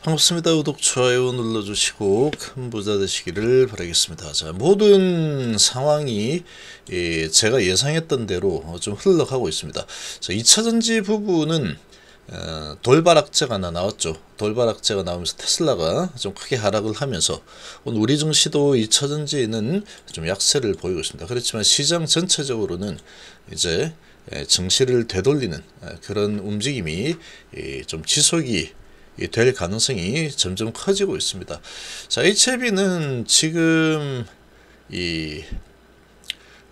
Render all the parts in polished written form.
반갑습니다. 구독, 좋아요 눌러주시고 큰 부자 되시기를 바라겠습니다. 자, 모든 상황이 제가 예상했던 대로 좀 흘러가고 있습니다. 자, 2차전지 부분은 돌발악재가 하나 나왔죠. 돌발악재가 나오면서 테슬라가 좀 크게 하락을 하면서 오늘 우리 증시도 2차전지는 좀 약세를 보이고 있습니다. 그렇지만 시장 전체적으로는 이제 증시를 되돌리는 그런 움직임이 좀 지속이 될 가능성이 점점 커지고 있습니다. 자, HLB는 지금 이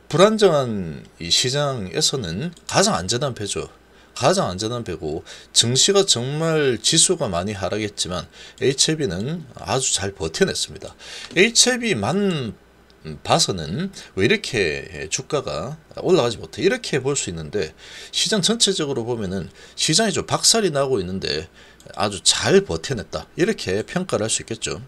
불안정한 이 시장에서는 가장 안전한 배죠. 가장 안전한 배고, 증시가 정말 지수가 많이 하락했지만 HLB는 아주 잘 버텨냈습니다. HLB만 봐서는 왜 이렇게 주가가 올라가지 못해, 이렇게 볼 수 있는데, 시장 전체적으로 보면은 시장이 좀 박살이 나고 있는데 아주 잘 버텨냈다, 이렇게 평가를 할 수 있겠죠.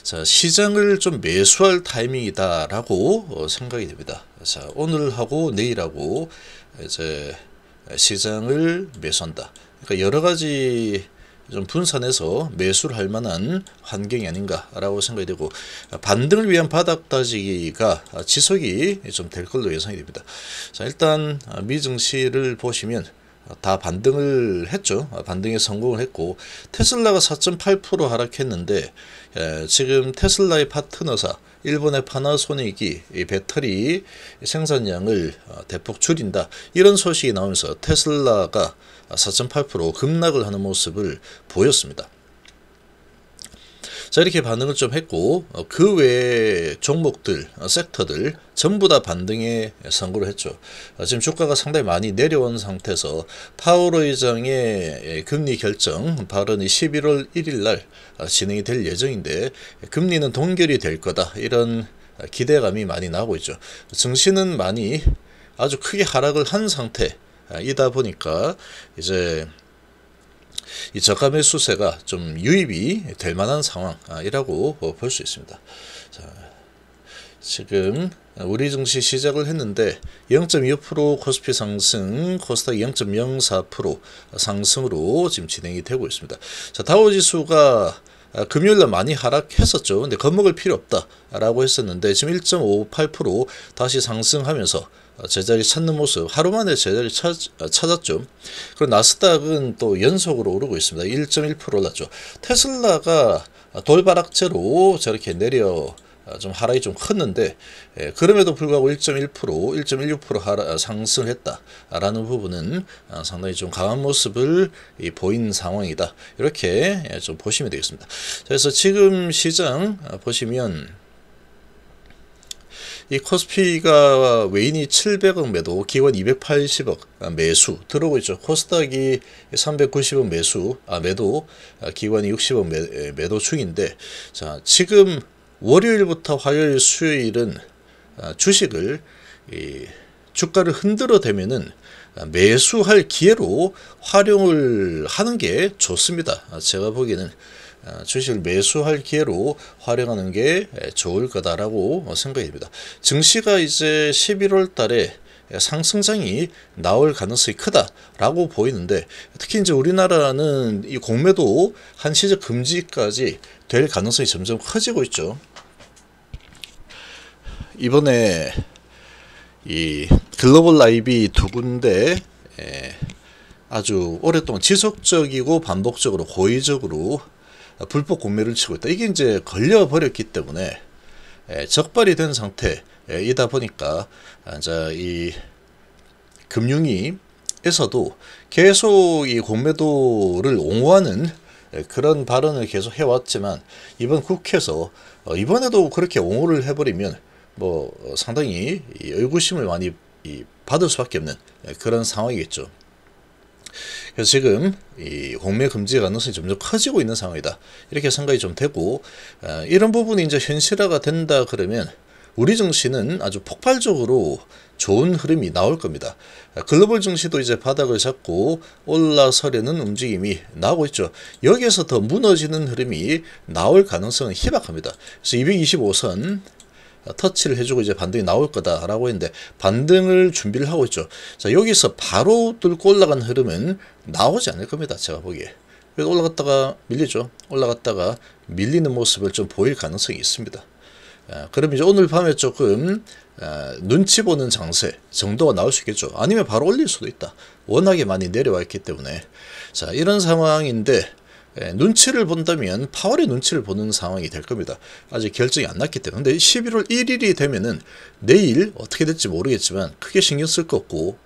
자, 시장을 좀 매수할 타이밍이다 라고 생각이 됩니다. 자, 오늘하고 내일하고 이제 시장을 매수한다. 그러니까 여러 가지 좀 분산해서 매수를 할 만한 환경이 아닌가라고 생각이 되고, 반등을 위한 바닥 다지기가 지속이 좀 될 걸로 예상이 됩니다. 자, 일단 미증시를 보시면 다 반등을 했죠. 반등에 성공을 했고, 테슬라가 4.8% 하락했는데, 지금 테슬라의 파트너사 일본의 파나소닉이 이 배터리 생산량을 대폭 줄인다, 이런 소식이 나오면서 테슬라가 4.8% 급락을 하는 모습을 보였습니다. 자, 이렇게 반응을 좀 했고, 그 외의 종목들, 섹터들 전부 다 반등에 성공을 했죠. 지금 주가가 상당히 많이 내려온 상태에서 파월 의장의 금리 결정 발언이 11월 1일 날 진행이 될 예정인데, 금리는 동결이 될 거다, 이런 기대감이 많이 나오고 있죠. 증시는 많이 아주 크게 하락을 한 상태이다 보니까 이제 이 저가 매수세가 좀 유입이 될 만한 상황이라고 볼 수 있습니다. 자, 지금 우리 증시 시작을 했는데 0.25% 코스피 상승, 코스닥 0.04% 상승으로 지금 진행이 되고 있습니다. 자, 다우지수가 금요일날 많이 하락했었죠. 근데 겁먹을 필요 없다라고 했었는데 지금 1.58% 다시 상승하면서 제자리 찾는 모습, 하루 만에 제자리 찾았죠. 그리고 나스닥은 또 연속으로 오르고 있습니다. 1.1% 올랐죠. 테슬라가 돌발악재로 저렇게 내려 좀 하락이 좀 컸는데, 그럼에도 불구하고 1.1%, 1.16% 상승을 했다라는 부분은 상당히 좀 강한 모습을 보인 상황이다, 이렇게 좀 보시면 되겠습니다. 그래서 지금 시장 보시면 이 코스피가 외인이 700억 매도, 기관 280억 매수 들어오고 있죠. 코스닥이 390억 매도, 기관이 60억 매도 중인데, 자, 지금 월요일부터 화요일, 수요일은 주식을 주가를 흔들어 대면은 매수할 기회로 활용을 하는 게 좋습니다. 제가 보기에는 주식을 매수할 기회로 활용하는 게 좋을 거다라고 생각이 됩니다. 증시가 이제 11월 달에 상승장이 나올 가능성이 크다라고 보이는데, 특히 이제 우리나라는 이 공매도 한시적 금지까지 될 가능성이 점점 커지고 있죠. 이번에 이 글로벌 IB 두 군데 아주 오랫동안 지속적이고 반복적으로 고의적으로 불법 공매를 치고 있다. 이게 이제 걸려버렸기 때문에 적발이 된 상태이다 보니까 이제 이 금융위에서도 계속 이 공매도를 옹호하는 그런 발언을 계속 해왔지만, 이번 국회에서 이번에도 그렇게 옹호를 해버리면 뭐 상당히 의구심을 많이 받을 수밖에 없는 그런 상황이겠죠. 그래서 지금 이 공매 금지 가능성이 점점 커지고 있는 상황이다, 이렇게 생각이 좀 되고, 이런 부분이 이제 현실화가 된다 그러면 우리 증시는 아주 폭발적으로 좋은 흐름이 나올 겁니다. 글로벌 증시도 이제 바닥을 잡고 올라서려는 움직임이 나오고 있죠. 여기에서 더 무너지는 흐름이 나올 가능성은 희박합니다. 그래서 225선 터치를 해주고 이제 반등이 나올 거다라고 했는데, 반등을 준비를 하고 있죠. 자, 여기서 바로 뚫고 올라간 흐름은 나오지 않을 겁니다, 제가 보기에. 그래서 올라갔다가 밀리죠. 올라갔다가 밀리는 모습을 좀 보일 가능성이 있습니다. 그럼 이제 오늘 밤에 조금 눈치 보는 장세 정도가 나올 수 있겠죠. 아니면 바로 올릴 수도 있다. 워낙에 많이 내려와 있기 때문에. 자, 이런 상황인데 눈치를 본다면 파월의 눈치를 보는 상황이 될 겁니다. 아직 결정이 안 났기 때문에. 근데 11월 1일이 되면은 내일 어떻게 될지 모르겠지만 크게 신경 쓸 거 없고,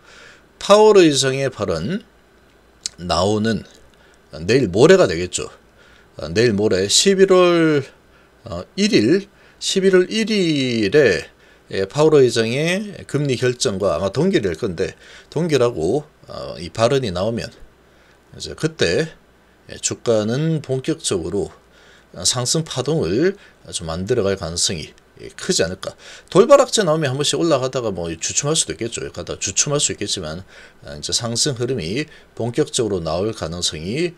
파월 의장의 발언 나오는 내일 모레가 되겠죠. 내일 모레 11월 1일 11월 1일에 파월 의장의 금리 결정과 아마 동결될 건데, 동결하고 이 발언이 나오면 이제 그때 주가는 본격적으로 상승 파동을 좀 만들어갈 가능성이 크지 않을까. 돌발악재 나오면 한 번씩 올라가다가 뭐 주춤할 수도 있겠죠. 가다 주춤할 수 있겠지만 이제 상승 흐름이 본격적으로 나올 가능성이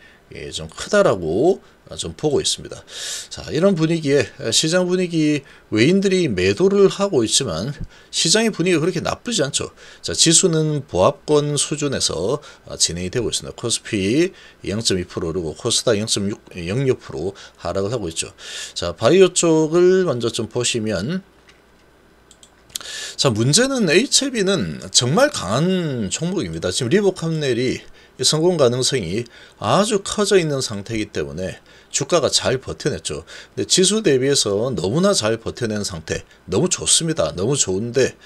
좀 크다라고 좀 보고 있습니다. 자, 이런 분위기에 시장 분위기, 외인들이 매도를 하고 있지만 시장의 분위기가 그렇게 나쁘지 않죠. 자, 지수는 보합권 수준에서 진행이 되고 있습니다. 코스피 0.2% 오르고 코스닥 0.06% 하락을 하고 있죠. 자, 바이오 쪽을 먼저 좀 보시면, 자, 문제는 HLB는 정말 강한 종목입니다. 지금 리보캄넬이 성공 가능성이 아주 커져 있는 상태이기 때문에 주가가 잘 버텨냈죠. 근데 지수 대비해서 너무나 잘 버텨낸 상태, 너무 좋습니다. 너무 좋은데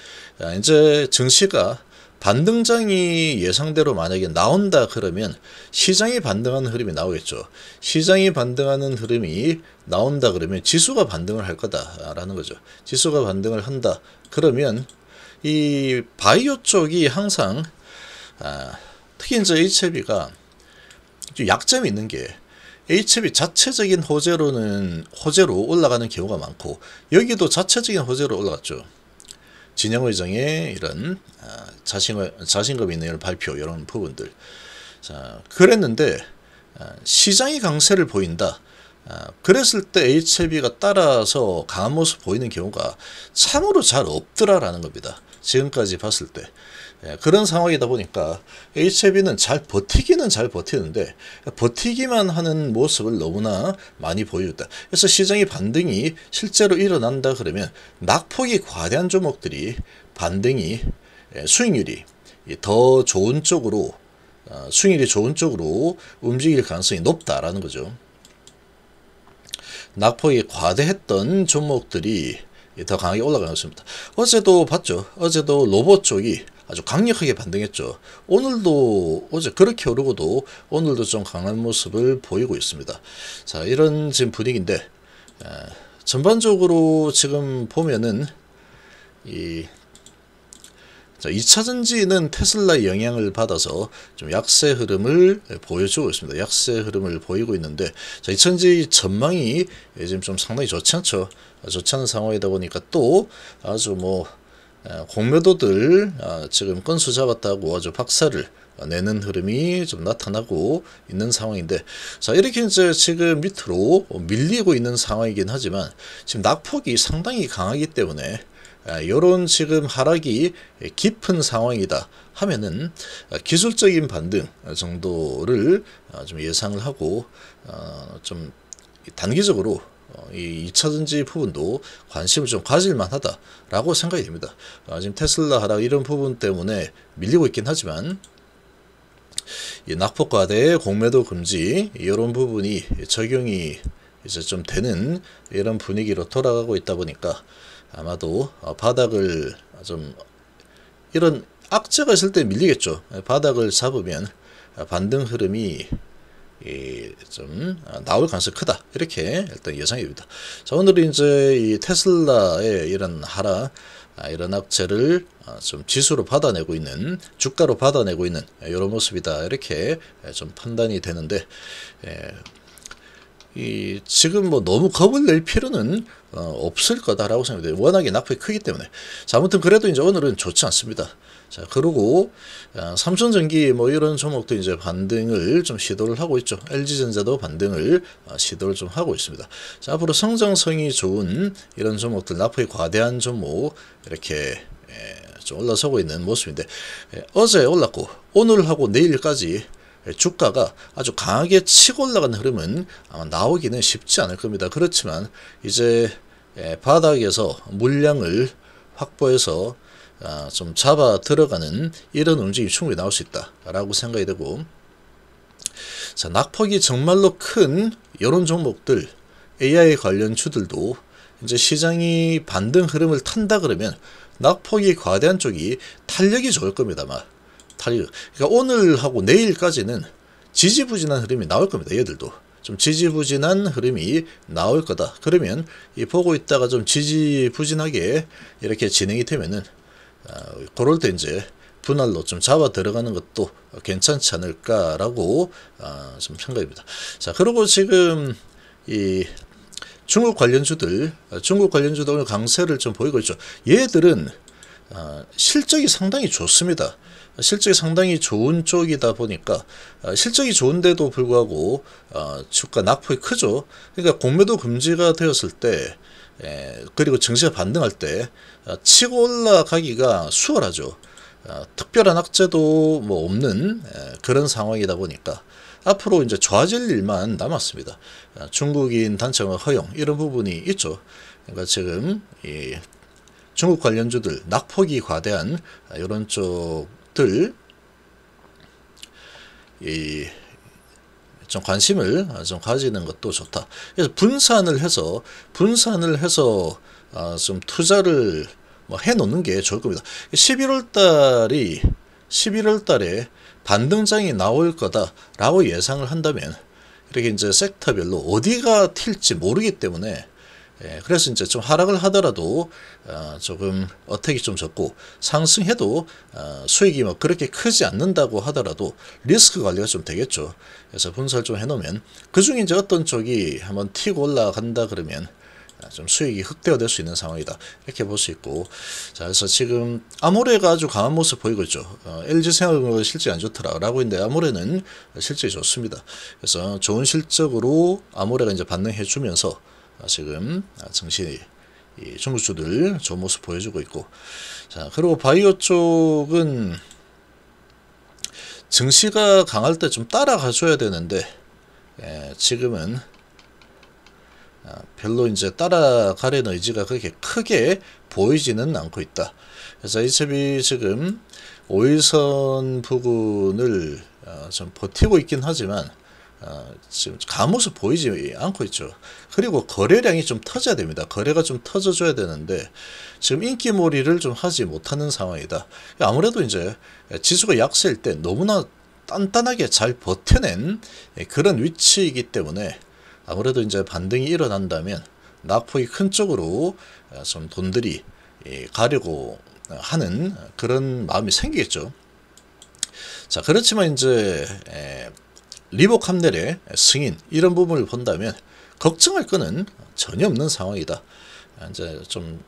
이제 증시가 반등장이 예상대로 만약에 나온다 그러면 시장이 반등하는 흐름이 나오겠죠. 시장이 반등하는 흐름이 나온다 그러면 지수가 반등을 할 거다라는 거죠. 지수가 반등을 한다 그러면 이 바이오 쪽이 항상 특히 이제 HLB가 좀 약점이 있는 게, HLB 자체적인 호재로 올라가는 경우가 많고, 여기도 자체적인 호재로 올라갔죠. 진영 의장의 이런 자신감 있는 이런 발표, 이런 부분들. 자, 그랬는데 시장이 강세를 보인다. 그랬을 때 HLB가 따라서 강한 모습 보이는 경우가 참으로 잘 없더라라는 겁니다. 지금까지 봤을 때. 그런 상황이다 보니까 HLB는 잘 버티기는 잘 버티는데 버티기만 하는 모습을 너무나 많이 보여줬다. 그래서 시장의 반등이 실제로 일어난다 그러면 낙폭이 과대한 종목들이 반등이, 수익률이 더 좋은 쪽으로, 수익률이 좋은 쪽으로 움직일 가능성이 높다라는 거죠. 낙폭이 과대했던 종목들이 더 강하게 올라가는 것입니다. 어제도 봤죠. 어제도 로봇 쪽이 아주 강력하게 반등했죠. 오늘도 어제 그렇게 오르고도 오늘도 좀 강한 모습을 보이고 있습니다. 자, 이런 지금 분위기인데 전반적으로 지금 보면은 이 2차전지는 테슬라의 영향을 받아서 좀 약세 흐름을 보여주고 있습니다. 약세 흐름을 보이고 있는데, 자, 2차전지 전망이 지금 좀 상당히 좋지 않죠. 좋지 않은 상황이다 보니까 또 아주 뭐 공매도들 지금 건수 잡았다고 아주 박살을 내는 흐름이 좀 나타나고 있는 상황인데, 자, 이렇게 이제 지금 밑으로 밀리고 있는 상황이긴 하지만 지금 낙폭이 상당히 강하기 때문에 요런 지금 하락이 깊은 상황이다 하면은 기술적인 반등 정도를 좀 예상을 하고 좀 단기적으로 이 2차전지 부분도 관심을 좀 가질만 하다라고 생각이 됩니다. 지금 테슬라 하락 이런 부분 때문에 밀리고 있긴 하지만 이 낙폭 과대 공매도 금지 이런 부분이 적용이 이제 좀 되는 이런 분위기로 돌아가고 있다 보니까 아마도 바닥을 좀, 이런 악재가 있을 때 밀리겠죠. 바닥을 잡으면 반등 흐름이 좀 나올 가능성이 크다, 이렇게 일단 예상이 됩니다. 자, 오늘은 이제 이 테슬라의 이런 하락, 이런 악재를 좀 지수로 받아내고 있는, 주가로 받아내고 있는 이런 모습이다, 이렇게 좀 판단이 되는데, 지금 뭐 너무 겁을 낼 필요는 없을 거다라고 생각돼요. 워낙에 낙폭이 크기 때문에. 자, 아무튼 그래도 이제 오늘은 좋지 않습니다. 자, 그리고 삼성전기 뭐 이런 종목도 이제 반등을 좀 시도를 하고 있죠. LG전자도 반등을 시도를 좀 하고 있습니다. 자, 앞으로 성장성이 좋은 이런 종목들, 낙폭이 과대한 종목 이렇게 좀 올라서고 있는 모습인데, 어제 올랐고 오늘하고 내일까지 주가가 아주 강하게 치고 올라가는 흐름은 아마 나오기는 쉽지 않을 겁니다. 그렇지만 이제 바닥에서 물량을 확보해서 좀 잡아 들어가는 이런 움직임이 충분히 나올 수 있다라고 생각이 되고, 자, 낙폭이 정말로 큰 이런 종목들, AI 관련 주들도 이제 시장이 반등 흐름을 탄다 그러면 낙폭이 과대한 쪽이 탄력이 좋을 겁니다. 탄력. 그러니까 오늘하고 내일까지는 지지부진한 흐름이 나올 겁니다. 얘들도 좀 지지부진한 흐름이 나올 거다. 그러면 이 보고 있다가 좀 지지부진하게 이렇게 진행이 되면은 그럴 때 이제 분할로 좀 잡아 들어가는 것도 괜찮지 않을까라고 좀 생각입니다. 자, 그리고 지금 이 중국 관련주들 오늘 강세를 좀 보이고 있죠. 얘들은 실적이 상당히 좋습니다. 실적이 상당히 좋은 쪽이다 보니까 실적이 좋은데도 불구하고 주가 낙폭이 크죠. 그러니까 공매도 금지가 되었을 때 그리고 증시가 반등할 때 치고 올라가기가 수월하죠. 특별한 악재도 뭐 없는 그런 상황이다 보니까 앞으로 이제 좋아질 일만 남았습니다. 중국인 단체가 허용 이런 부분이 있죠. 그러니까 지금 이 중국 관련주들 낙폭이 과대한 이런 쪽들 좀 관심을 좀 가지는 것도 좋다. 그래서 분산을 해서 좀 투자를 뭐 해놓는 게 좋을 겁니다. 11월 달에 반등장이 나올 거다라고 예상을 한다면 이렇게 이제 섹터별로 어디가 튈지 모르기 때문에 그래서 이제 좀 하락을 하더라도 조금 어택이 좀 적고 상승해도 수익이 뭐 그렇게 크지 않는다고 하더라도 리스크 관리가 좀 되겠죠. 그래서 분석을 좀 해놓으면 그중에 이제 어떤 쪽이 한번 튀고 올라간다 그러면 좀 수익이 흑대화될 수 있는 상황이다. 이렇게 볼 수 있고, 자, 그래서 지금 아모레가 아주 강한 모습 보이고 있죠. LG생활은 실적이 안 좋더라라고 했는데 아모레는 실적이 좋습니다. 그래서 좋은 실적으로 아모레가 이제 반등해 주면서 지금 증시 중국주들 좋은 모습 보여주고 있고, 자, 그리고 바이오 쪽은 증시가 강할 때 좀 따라가 줘야 되는데 지금은 별로 이제 따라가려는 의지가 그렇게 크게 보이지는 않고 있다. 그래서 HB 지금 5일선 부근을 좀 버티고 있긴 하지만 지금 강한 모습 보이지 않고 있죠. 그리고 거래량이 좀 터져야 됩니다. 거래가 좀 터져줘야 되는데 지금 인기몰이를 좀 하지 못하는 상황이다. 아무래도 이제 지수가 약세일 때 너무나 단단하게 잘 버텨낸 그런 위치이기 때문에 아무래도 이제 반등이 일어난다면 낙폭이 큰 쪽으로 좀 돈들이 가려고 하는 그런 마음이 생기겠죠. 자, 그렇지만 이제 리복 함넬의 승인 이런 부분을 본다면 걱정할 거는 전혀 없는 상황이다. 이제 좀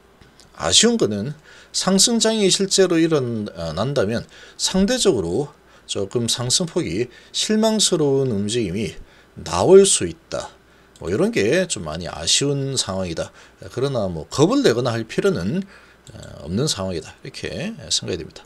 아쉬운 거는 상승장이 실제로 일어난다면 상대적으로 조금 상승폭이 실망스러운 움직임이 나올 수 있다. 뭐 이런 게 좀 많이 아쉬운 상황이다. 그러나 뭐 겁을 내거나 할 필요는 없는 상황이다. 이렇게 생각이 됩니다.